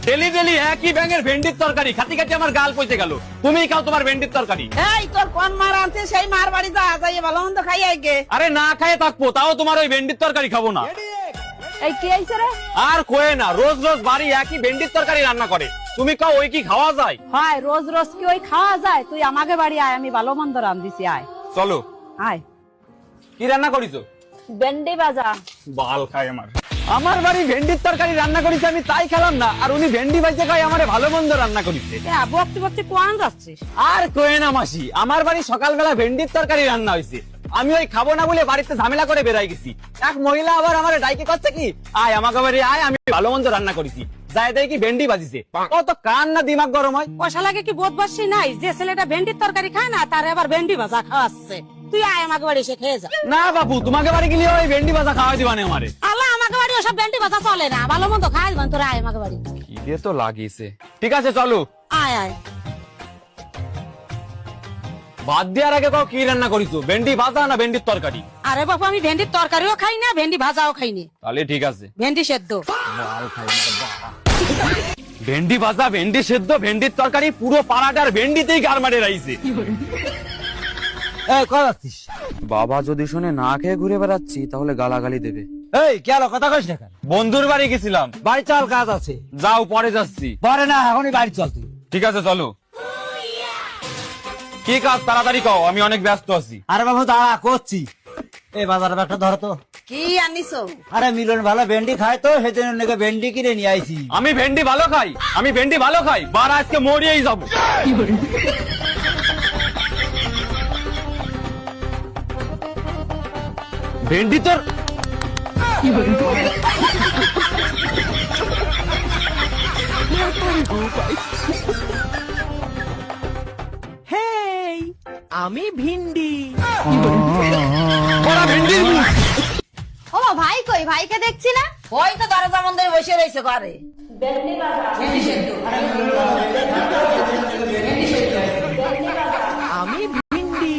Daily daily একই ব্যাঙের ভেন্ডির তরকারি খাতি খাতি আমার গাল পচে গেল। তুমি খাও তোমার ভেন্ডির তরকারি। এই তোর কোন মার আনতে সেই মার বাড়ি যা যাই ভালো মন্দ খাই আগে। আরে না খায় থাকবো, তাও তোমার ওই ভেন্ডির তরকারি খাবো না। এই কি হইছে রে? আর কোয়ে না, রোজ রোজ বাড়ি একই ভেন্ডির তরকারি রান্না করে। তুমি কাও ওই কি খাওয়া যায়? হয় রোজ রোজ কি ওই খাওয়া যায়? তুই আমাকে বাড়ি আয়, আমি ভালো মন্দ রান্ধিছি, আয় চলো। আয়। কি রান্না করিছো? ভেন্ডি ভাজা। বাল খায় আমার বাড়ি ভেন্ডির তরকারি রান্না করেছে, আমি তাই খেলাম না, আর উনি ভেন্ডি ভাইজে খাই আমারে ভালো মন্দ রান্না করেছে। বকতে বকতে কোয়ান যাচ্ছিস? আর কোয়ে না মাসি, আমার বাড়ি সকালবেলা ভেন্ডির তরকারি রান্না হয়েছে, আমি ওই খাবো না বলে বাড়িতে ঝামেলা করে বেরাই গেছি। এক মহিলা আবার আমার ডাইকে করছে কি, আয় আমাকে বাড়ি আয়, আমি ভালো মন্দ রান্না করেছি। যাই দেয় কি ভেন্ডি বাজিছে, কত কান না দিমাগ গরম হয়। পয়সা লাগে কি বোধবাসী নাই যে ছেলেটা ভেন্ডির তরকারি খায় না তারে আবার ভেন্ডি ভাজা খাওয়াচ্ছে? তুই আয় আমাকে বাড়ি এসে খেয়ে যা। না বাবু, তোমাকে বাড়ি গেলে ওই ভেন্ডি ভাজা খাওয়াই দিবানে আমারে। আল্লাহ, আমাকে বাড়ি ওসব ভেন্ডি ভাজা চলে না, ভালো মন্দ খাই দিবান। তোরা আয় আমাকে বাড়ি। খিদে তো লাগিয়েছে। ঠিক আছে চলো। আয় আয়। ভাত দেওয়ার আগে কাউ কি রান্না করিছো, ভেন্ডি ভাজা না ভেন্ডির তরকারি? আরে বাবু, আমি ভেন্ডির তরকারিও খাই না, ভেন্ডি ভাজাও খাই না। তাহলে ঠিক আছে, ভেন্ডি সেদ্ধ। ভেন্ডি ভাজা, ভেন্ডি সেদ্ধ, ভেন্ডির তরকারি, পুরো পাড়াটার ভেন্ডিতেই গার মারে রাইছে। বাবা যদি শুনে না খেয়ে ঘুরে বেড়াচ্ছি তাহলে গালাগালি দেবে। এই কি হলো, কথা কইস না কেন? বন্ধুর বাড়ি গেছিলাম। বাড়ি চল, কাজ আছে। যাও, পরে যাচ্ছি। পরে না, এখনই বাড়ি চল তুই। ঠিক আছে চলো। কি কাজ তাড়াতাড়ি কও, আমি অনেক ব্যস্ত আছি। আরে বাবু দাঁড়া, করছি। এই বাজারে একটা ধরো তো। কি আনিছো? আরে মিলন ভালো ভেন্ডি খায় তো, সেজন্য নাকি ভেন্ডি কিনে নিয়ে আইছি। আমি ভেন্ডি ভালো খাই, আমি ভেন্ডি ভালো খাই, বার আজকে মরিয়েই যাবো। ভেন্ডি তোর আমি ভিন্ডি। ওরা ভেন্ডির মুখ। ও ভাই কই? ভাইকে দেখছি না। ওই তো দরজা বন্ধ হয়ে বসে রয়েছে ঘরে। আমি ভিন্ডি।